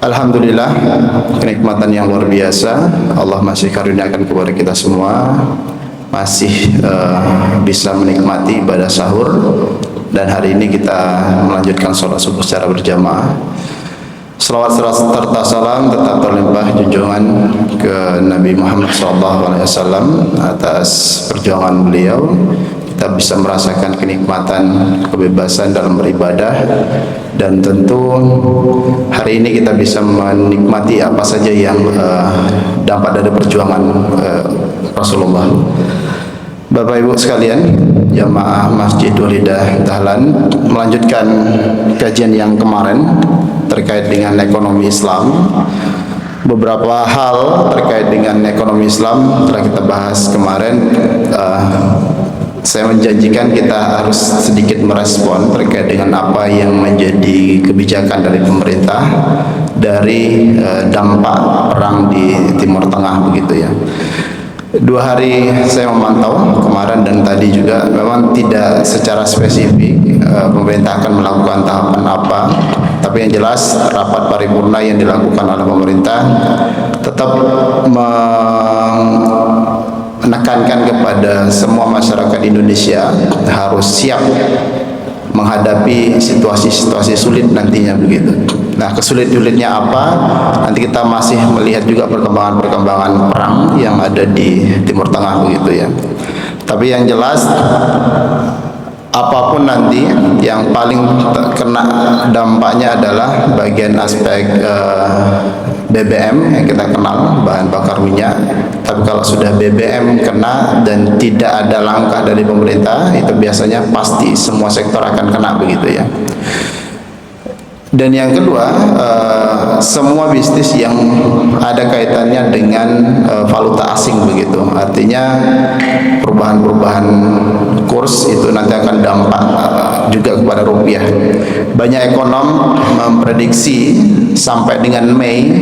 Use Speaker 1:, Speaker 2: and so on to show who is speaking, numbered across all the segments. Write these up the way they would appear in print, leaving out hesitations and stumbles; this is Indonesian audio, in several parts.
Speaker 1: Alhamdulillah, kenikmatan yang luar biasa Allah masih karuniakan kepada kita semua, masih bisa menikmati ibadah sahur, dan hari ini kita melanjutkan sholat subuh secara berjamaah. Salawat serta salam tetap terlimpah junjungan ke Nabi Muhammad SAW atas perjuangan beliau. Kita bisa merasakan kenikmatan kebebasan dalam beribadah, dan tentu hari ini kita bisa menikmati apa saja yang dampak dari perjuangan Rasulullah. Bapak Ibu sekalian, jamaah Masjid Walidah Dahlan, melanjutkan kajian yang kemarin terkait dengan ekonomi Islam. Beberapa hal terkait dengan ekonomi Islam telah kita bahas kemarin. Saya menjanjikan kita harus sedikit merespon terkait dengan apa yang menjadi kebijakan dari pemerintah dari dampak perang di Timur Tengah begitu ya. 2 hari saya memantau kemarin dan tadi juga, memang tidak secara spesifik pemerintah akan melakukan tahapan apa, tapi yang jelas rapat paripurna yang dilakukan oleh pemerintah tetap menekankan kepada semua masyarakat Indonesia harus siap menghadapi situasi-situasi sulit nantinya begitu. Nah, kesulit-sulitnya apa? Nanti kita masih melihat juga perkembangan-perkembangan perang yang ada di Timur Tengah begitu ya. Tapi yang jelas apapun nanti yang paling kena dampaknya adalah bagian aspek BBM yang kita kenal, bahan bakar minyak. Tapi kalau sudah BBM kena dan tidak ada langkah dari pemerintah, itu biasanya pasti semua sektor akan kena begitu ya. Dan yang kedua, semua bisnis yang ada kaitannya dengan valuta asing begitu. Artinya perubahan-perubahan kurs itu nanti akan dampak juga kepada rupiah. Banyak ekonom memprediksi sampai dengan Mei,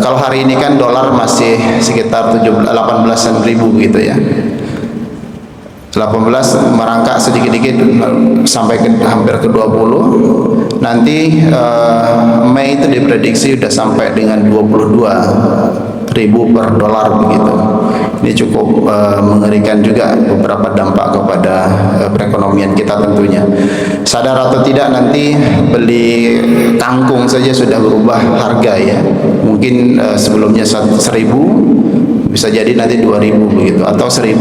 Speaker 1: kalau hari ini kan dolar masih sekitar 18-an ribu gitu ya. 18 merangkak sedikit-sedikit sampai hampir ke 20. Nanti Mei itu diprediksi sudah sampai dengan 22.000 per dolar begitu. Ini cukup mengerikan juga beberapa dampak kepada perekonomian kita tentunya. Sadar atau tidak, nanti beli kangkung saja sudah berubah harga ya. Mungkin sebelumnya 1.000, bisa jadi nanti 2.000 begitu, atau 1.000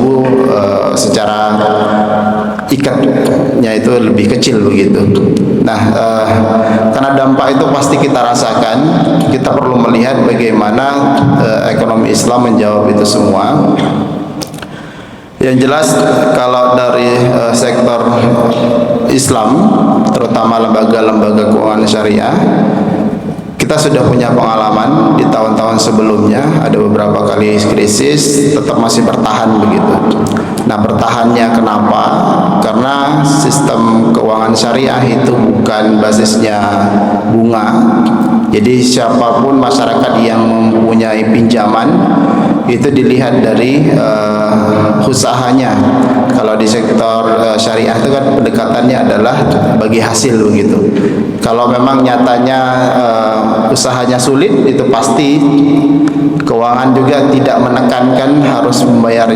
Speaker 1: secara ikatnya itu lebih kecil begitu. Nah, karena dampak itu pasti kita rasakan, kita perlu melihat bagaimana ekonomi Islam menjawab itu semua. Yang jelas kalau dari sektor Islam, terutama lembaga-lembaga keuangan syariah, kita sudah punya pengalaman di tahun-tahun sebelumnya, ada beberapa kali krisis tetap masih bertahan begitu. Nah, bertahannya kenapa? Karena sistem keuangan syariah itu bukan basisnya bunga. Jadi siapapun masyarakat yang mempunyai pinjaman itu dilihat dari usahanya. Kalau di sektor syariah itu kan pendekatannya adalah bagi hasil begitu. Kalau memang nyatanya usahanya sulit, itu pasti keuangan juga tidak menekankan harus membayar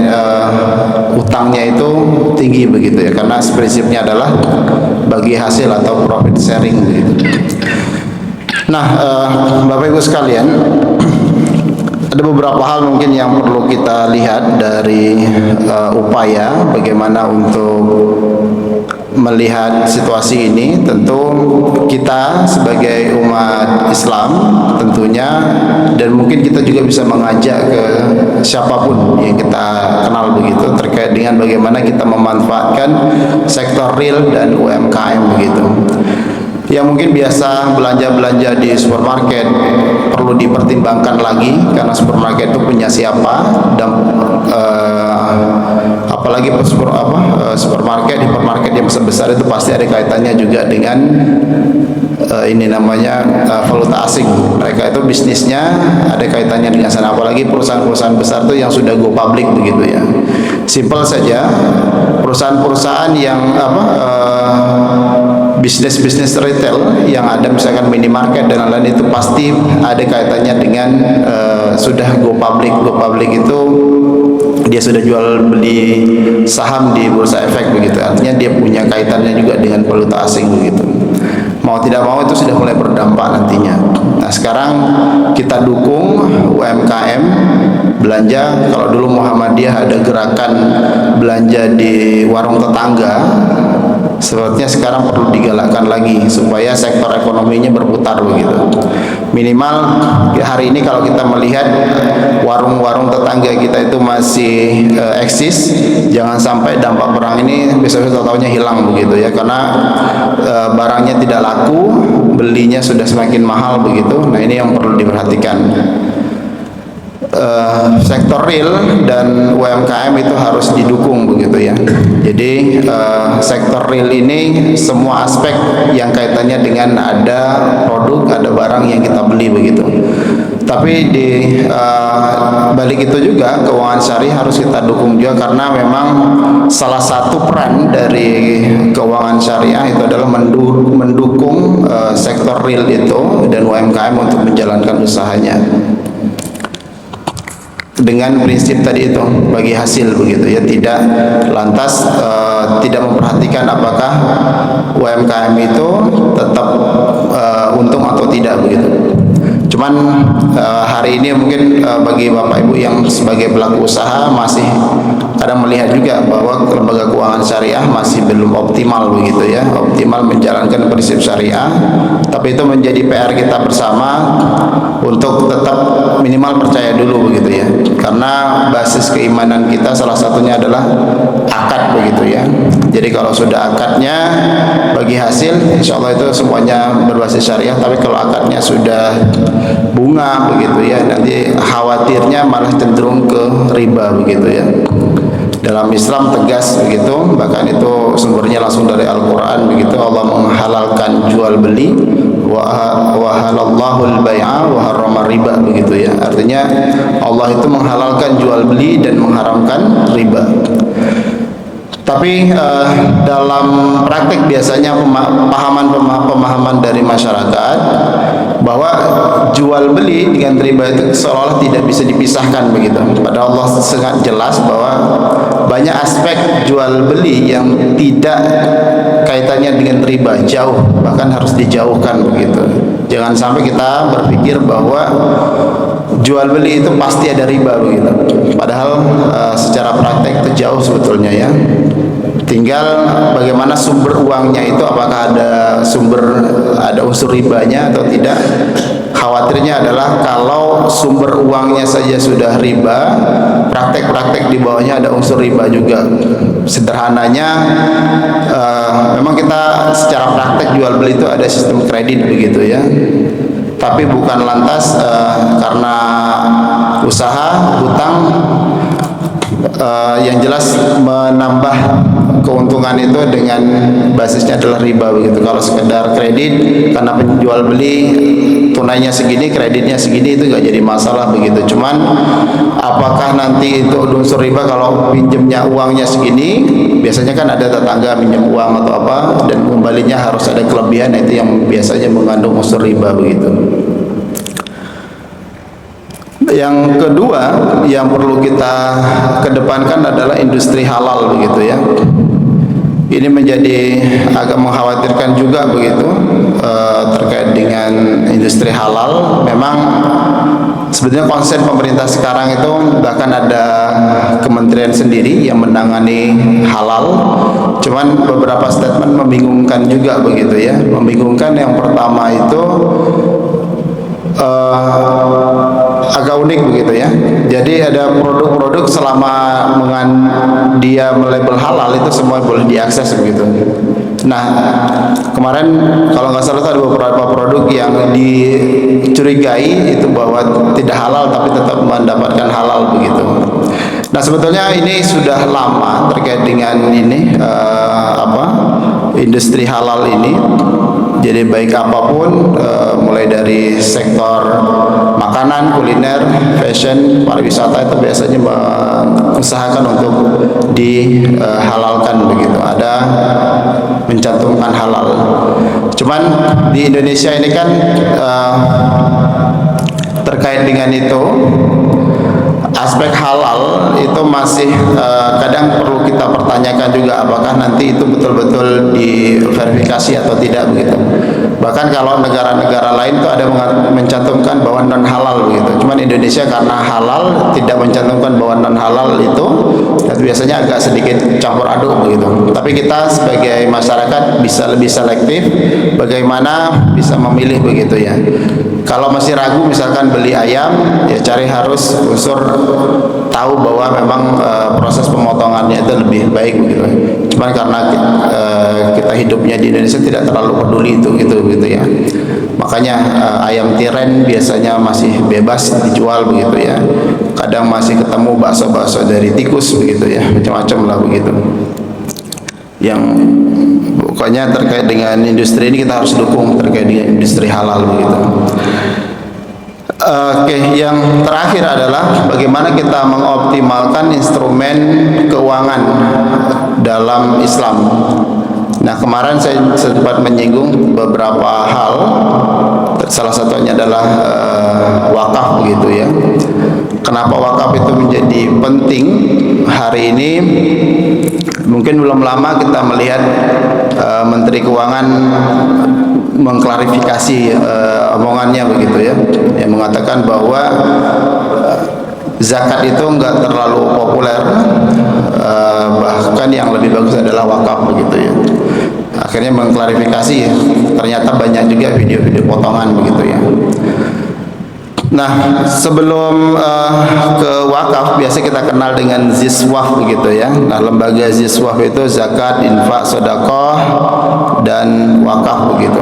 Speaker 1: utangnya itu tinggi begitu ya, karena prinsipnya adalah bagi hasil atau profit sharing begitu. Nah, Bapak Ibu sekalian, ada beberapa hal mungkin yang perlu kita lihat dari upaya bagaimana untuk melihat situasi ini. Tentu kita sebagai umat Islam tentunya, dan mungkin kita juga bisa mengajak ke siapapun yang kita kenal begitu, terkait dengan bagaimana kita memanfaatkan sektor real dan UMKM begitu. Yang mungkin biasa belanja-belanja di supermarket perlu dipertimbangkan lagi, karena supermarket itu punya siapa, dan apalagi supermarket, hipermarket yang besar-besar itu pasti ada kaitannya juga dengan ini namanya valuta asing. Mereka itu bisnisnya ada kaitannya dengan sana, apalagi perusahaan-perusahaan besar itu yang sudah go public begitu ya. Simpel saja, perusahaan-perusahaan yang bisnis-bisnis retail yang ada misalkan minimarket dan lain-lain itu pasti ada kaitannya dengan sudah go public. Go public itu dia sudah jual beli saham di bursa efek begitu. Artinya dia punya kaitannya juga dengan valuta asing begitu. Mau tidak mau itu sudah mulai berdampak nantinya. Nah, sekarang kita dukung UMKM belanja. Kalau dulu Muhammadiyah ada gerakan belanja di warung tetangga, sepertinya sekarang perlu digalakkan lagi supaya sektor ekonominya berputar begitu. Minimal hari ini kalau kita melihat warung-warung tetangga kita itu masih eksis, jangan sampai dampak perang ini besok-besok tahunya hilang begitu ya, karena barangnya tidak laku, belinya sudah semakin mahal begitu. Nah, ini yang perlu diperhatikan. Sektor real dan UMKM itu harus didukung begitu ya. Jadi sektor real ini semua aspek yang kaitannya dengan ada produk, ada barang yang kita beli begitu. Tapi di balik itu juga keuangan syariah harus kita dukung juga, karena memang salah satu peran dari keuangan syariah itu adalah mendukung sektor real itu dan UMKM untuk menjalankan usahanya dengan prinsip tadi itu bagi hasil begitu ya, tidak lantas tidak memperhatikan apakah UMKM itu tetap untung atau tidak begitu. Cuman hari ini mungkin bagi Bapak Ibu yang sebagai pelaku usaha masih kadang melihat juga bahwa lembaga keuangan syariah masih belum optimal begitu ya, optimal menjalankan prinsip syariah. Tapi itu menjadi PR kita bersama untuk tetap minimal percaya dulu begitu ya, karena basis keimanan kita salah satunya adalah akad begitu ya. Jadi kalau sudah akadnya bagi hasil, insya Allah itu semuanya berbasis syariah. Tapi kalau akadnya sudah bunga begitu ya, nanti khawatirnya malah cenderung ke riba begitu ya. Dalam Islam tegas begitu, bahkan itu sumbernya langsung dari Al-Quran begitu. Allah menghalalkan jual beli, wa halallahu al-bai'a wa harrama riba begitu ya. Artinya Allah itu menghalalkan jual beli dan mengharamkan riba. Tapi dalam praktik biasanya pemahaman dari masyarakat bahwa jual beli dengan riba itu seolah-olah tidak bisa dipisahkan begitu. Padahal Allah sangat jelas bahwa banyak aspek jual beli yang tidak kaitannya dengan riba, jauh, bahkan harus dijauhkan begitu. Jangan sampai kita berpikir bahwa jual beli itu pasti ada riba begitu. Padahal secara praktek itu jauh sebetulnya ya. Tinggal bagaimana sumber uangnya itu, apakah ada unsur ribanya atau tidak. Khawatirnya adalah kalau sumber uangnya saja sudah riba, praktek-praktek di bawahnya ada unsur riba juga. Sederhananya memang kita secara praktek jual beli itu ada sistem kredit begitu ya. Tapi bukan lantas karena usaha hutang yang jelas menambah keuntungan itu dengan basisnya adalah riba begitu. Kalau sekedar kredit karena penjual beli tunainya segini, kreditnya segini, itu nggak jadi masalah begitu. Cuman apakah nanti itu unsur riba kalau pinjamnya uangnya segini, biasanya kan ada tetangga minjem uang atau apa dan kembalinya harus ada kelebihan, itu yang biasanya mengandung unsur riba begitu. Yang kedua yang perlu kita kedepankan adalah industri halal begitu ya. Ini menjadi agak mengkhawatirkan juga begitu terkait dengan industri halal. Memang sebetulnya konsen pemerintah sekarang itu bahkan ada kementerian sendiri yang menangani halal. Cuman beberapa statement membingungkan juga begitu ya. Membingungkan yang pertama itu agak unik begitu ya. Jadi ada produk-produk selama dia melabel halal itu semua boleh diakses begitu. Nah, kemarin kalau nggak salah ada beberapa produk yang dicurigai itu bahwa tidak halal tapi tetap mendapatkan halal begitu. Nah, sebetulnya ini sudah lama terkait dengan ini industri halal ini. Jadi baik apapun, mulai dari sektor makanan, kuliner, fashion, pariwisata itu biasanya mengusahakan untuk dihalalkan begitu. Ada mencantumkan halal. Cuman di Indonesia ini kan terkait dengan itu, aspek halal itu masih kadang perlu kita pertanyakan juga, apakah nanti itu betul-betul diverifikasi atau tidak begitu. Bahkan kalau negara-negara lain itu ada mencantumkan bahwa non halal begitu. Cuman Indonesia karena halal tidak mencantumkan bahwa non halal itu biasanya agak sedikit campur aduk begitu. Tapi kita sebagai masyarakat bisa lebih selektif bagaimana bisa memilih begitu ya. Kalau masih ragu misalkan beli ayam, ya cari harus unsur tahu bahwa memang proses pemotongannya itu lebih baik begitu. Cuman karena kita hidupnya di Indonesia tidak terlalu peduli itu gitu ya. Makanya ayam tiren biasanya masih bebas dijual begitu ya. Kadang masih ketemu bakso-bakso dari tikus begitu ya, macam-macam lah begitu. Yang pokoknya terkait dengan industri ini kita harus dukung terkait dengan industri halal begitu. Oke, yang terakhir adalah bagaimana kita mengoptimalkan instrumen keuangan dalam Islam. Nah, kemarin saya sempat menyinggung beberapa hal. Salah satunya adalah wakaf begitu ya. Kenapa wakaf itu menjadi penting hari ini? Mungkin belum lama kita melihat Menteri Keuangan mengklarifikasi omongannya begitu ya, yang mengatakan bahwa zakat itu enggak terlalu populer, bahkan yang lebih bagus adalah wakaf begitu ya. Akhirnya mengklarifikasi, ternyata banyak juga video-video potongan begitu ya. Nah, sebelum ke wakaf biasa kita kenal dengan ziswaf begitu ya. Nah, lembaga ziswaf itu zakat, infak, sedekah dan wakaf begitu.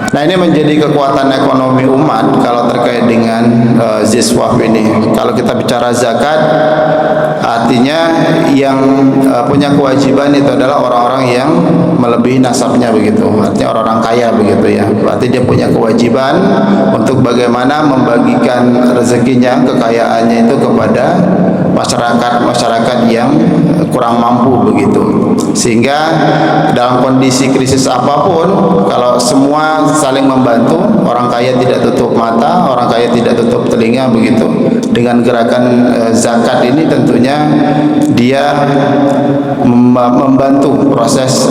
Speaker 1: Nah, ini menjadi kekuatan ekonomi umat kalau terkait dengan ziswaf ini. Kalau kita bicara zakat, artinya yang punya kewajiban itu adalah orang-orang yang melebihi nasabnya begitu. Artinya orang-orang kaya begitu ya. Berarti dia punya kewajiban untuk bagaimana membagikan rezekinya, kekayaannya itu kepada masyarakat yang kurang mampu begitu. Sehingga dalam kondisi krisis apapun, kalau semua saling membantu, orang kaya tidak tutup mata, orang kaya tidak tutup telinga begitu. Dengan gerakan zakat ini tentunya dia membantu proses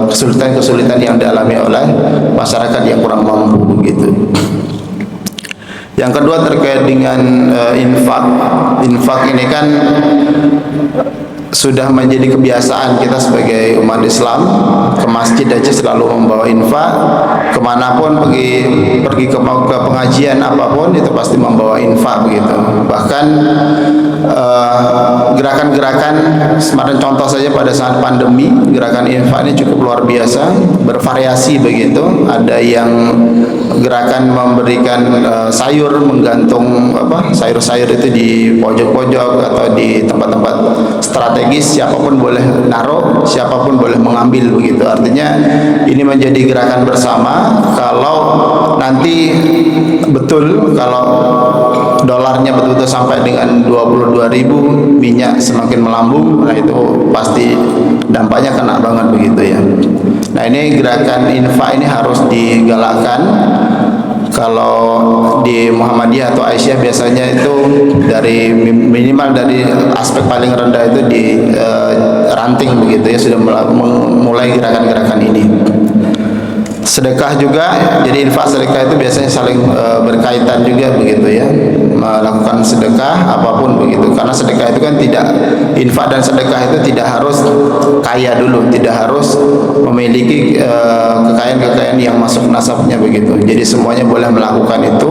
Speaker 1: kesulitan-kesulitan yang dialami oleh masyarakat yang kurang mampu begitu. Yang kedua terkait dengan infak. Infak ini kan sudah menjadi kebiasaan kita sebagai umat Islam. Ke masjid aja selalu membawa infak, kemanapun pergi ke pengajian apapun itu pasti membawa infak begitu. Bahkan gerakan-gerakan semacam contoh saja pada saat pandemi, gerakan infak ini cukup luar biasa, bervariasi begitu. Ada yang gerakan memberikan sayur, menggantung sayur-sayur itu di pojok-pojok atau di tempat-tempat strategis, siapapun boleh naruh, siapapun boleh mengambil begitu. Artinya ini menjadi gerakan bersama. Kalau nanti betul, kalau dolarnya betul-betul sampai dengan 22.000, minyak semakin melambung, nah itu pasti dampaknya kena banget begitu ya. Nah, ini gerakan infak ini harus digalakkan. Kalau di Muhammadiyah atau Aisyah biasanya itu dari minimal dari aspek paling rendah itu di ranting begitu ya, sudah mulai gerakan-gerakan ini. Sedekah juga, jadi infak sedekah itu biasanya saling berkaitan juga begitu ya, melakukan sedekah apapun begitu. Karena sedekah itu kan tidak, infak dan sedekah itu tidak harus kaya dulu, tidak harus memiliki kekayaan-kekayaan yang masuk nasabnya begitu. Jadi semuanya boleh melakukan itu.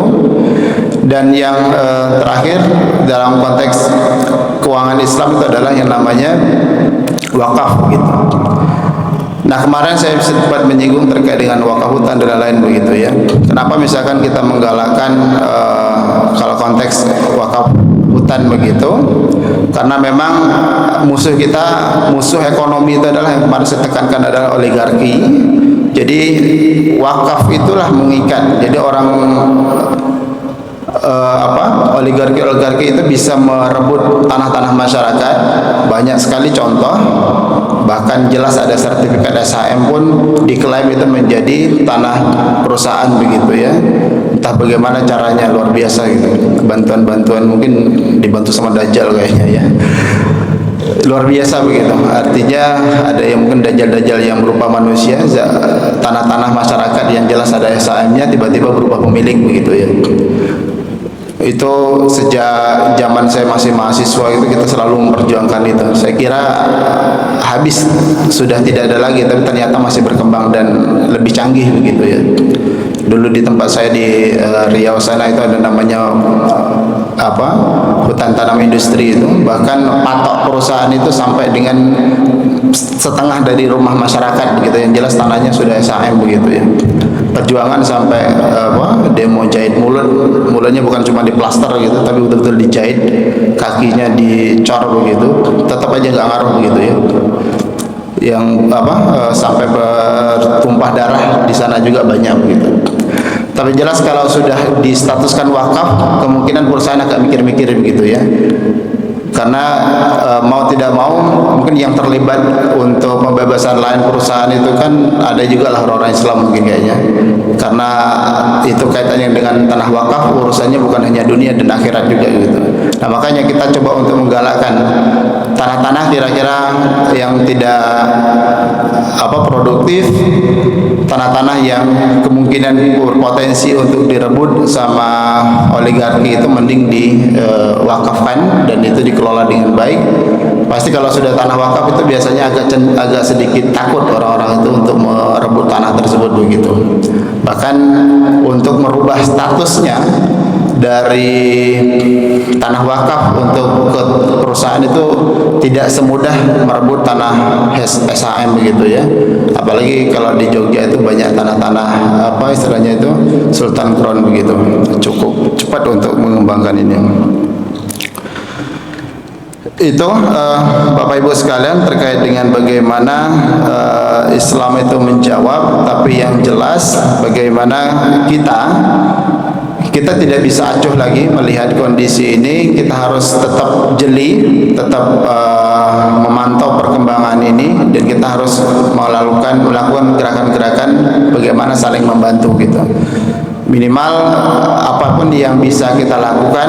Speaker 1: Dan yang terakhir dalam konteks keuangan Islam itu adalah yang namanya wakaf gitu. Nah, kemarin saya sempat menyinggung terkait dengan wakaf hutan dan lain-lain begitu ya. Kenapa misalkan kita menggalakkan kalau konteks wakaf hutan begitu? Karena memang musuh kita, musuh ekonomi itu adalah yang kemarin saya tekankan adalah oligarki. Jadi wakaf itulah mengikat. Jadi orang oligarki itu bisa merebut tanah-tanah masyarakat. Banyak sekali contoh bahkan jelas ada sertifikat SHM pun diklaim itu menjadi tanah perusahaan begitu ya. Entah bagaimana caranya, luar biasa gitu. Bantuan-bantuan mungkin dibantu sama Dajjal kayaknya ya. Luar biasa begitu. Artinya ada yang mungkin dajjal-dajjal yang berupa manusia, tanah-tanah masyarakat yang jelas ada SHM-nya tiba-tiba berubah pemilik begitu ya. Itu sejak zaman saya masih mahasiswa itu kita selalu memperjuangkan itu. Saya kira habis, sudah tidak ada lagi, tapi ternyata masih berkembang dan lebih canggih begitu ya. Dulu di tempat saya di Riau sana itu ada namanya hutan tanam industri itu, bahkan patok perusahaan itu sampai dengan setengah dari rumah masyarakat begitu, yang jelas tanahnya sudah SHM begitu ya. Perjuangan sampai demo jahit mulanya bukan cuma di plaster gitu, tapi betul-betul dijahit, kakinya dicor begitu, tetap aja nggak ngaruh begitu ya. Yang sampai bertumpah darah di sana juga banyak begitu. Tapi jelas kalau sudah distatuskan wakaf, kemungkinan perusahaan agak mikir-mikir begitu ya. Karena mau tidak mau mungkin yang terlibat untuk pembebasan lahan perusahaan itu kan ada juga lah orang-orang Islam mungkin kayaknya. Karena itu kaitannya dengan tanah wakaf, urusannya bukan hanya dunia dan akhirat juga gitu. Nah makanya kita coba untuk menggalakkan tanah-tanah kira-kira yang tidak produktif, tanah-tanah yang kemungkinan berpotensi untuk direbut sama oligarki itu mending diwakafkan dan itu dikelola dengan baik. Pasti kalau sudah tanah wakaf itu biasanya agak sedikit takut orang-orang itu untuk merebut tanah tersebut begitu. Bahkan untuk merubah statusnya dari tanah wakaf untuk ke perusahaan itu tidak semudah merebut tanah SHM begitu ya. Apalagi kalau di Jogja itu banyak tanah-tanah istilahnya itu Sultan Crown begitu, cukup cepat untuk mengembangkan ini. Itu Bapak Ibu sekalian terkait dengan bagaimana Islam itu menjawab, tapi yang jelas bagaimana kita tidak bisa acuh lagi melihat kondisi ini. Kita harus tetap jeli, tetap memantau perkembangan ini, dan kita harus melakukan gerakan-gerakan bagaimana saling membantu gitu. Minimal apapun yang bisa kita lakukan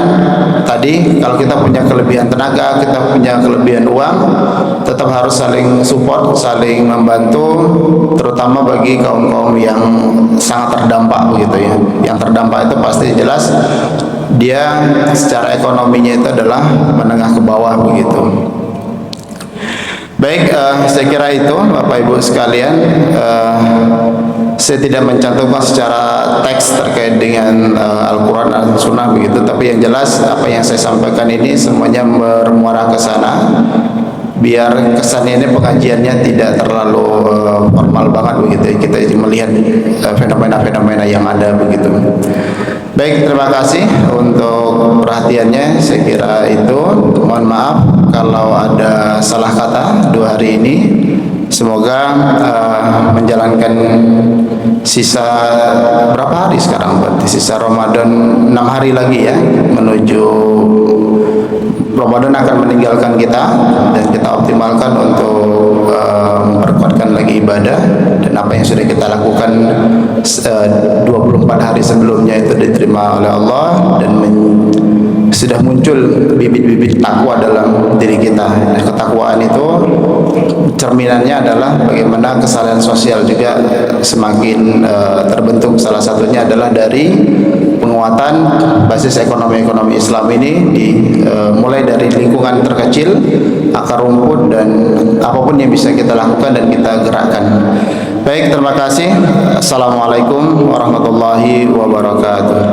Speaker 1: tadi, kalau kita punya kelebihan tenaga, kita punya kelebihan uang, tetap harus saling support, saling membantu, terutama bagi kaum-kaum yang sangat terdampak begitu ya. Yang terdampak itu pasti jelas dia secara ekonominya itu adalah menengah ke bawah begitu. Baik, saya kira itu Bapak Ibu sekalian. Saya tidak mencantumkan secara teks terkait dengan Al-Quran dan Sunnah begitu, tapi yang jelas apa yang saya sampaikan ini semuanya bermuara ke sana, biar kesannya ini pengajiannya tidak terlalu formal banget begitu. Kita melihat fenomena-fenomena yang ada begitu. Baik, terima kasih untuk perhatiannya. Saya kira itu. Mohon maaf kalau ada salah kata 2 hari ini. Semoga menjalankan sisa berapa hari sekarang? Berarti sisa Ramadan 6 hari lagi ya, menuju Ramadan akan meninggalkan kita, dan kita optimalkan untuk memperkuatkan lagi ibadah, dan apa yang sudah kita lakukan 24 hari sebelumnya itu diterima oleh Allah, dan sudah muncul bibit-bibit takwa dalam diri kita. Nah, ketakwaan itu cerminannya adalah bagaimana kesalahan sosial juga semakin terbentuk. Salah satunya adalah dari penguatan basis ekonomi Islam ini mulai dari lingkungan terkecil, akar rumput, dan apapun yang bisa kita lakukan dan kita gerakkan. Baik, terima kasih. Assalamualaikum warahmatullahi wabarakatuh.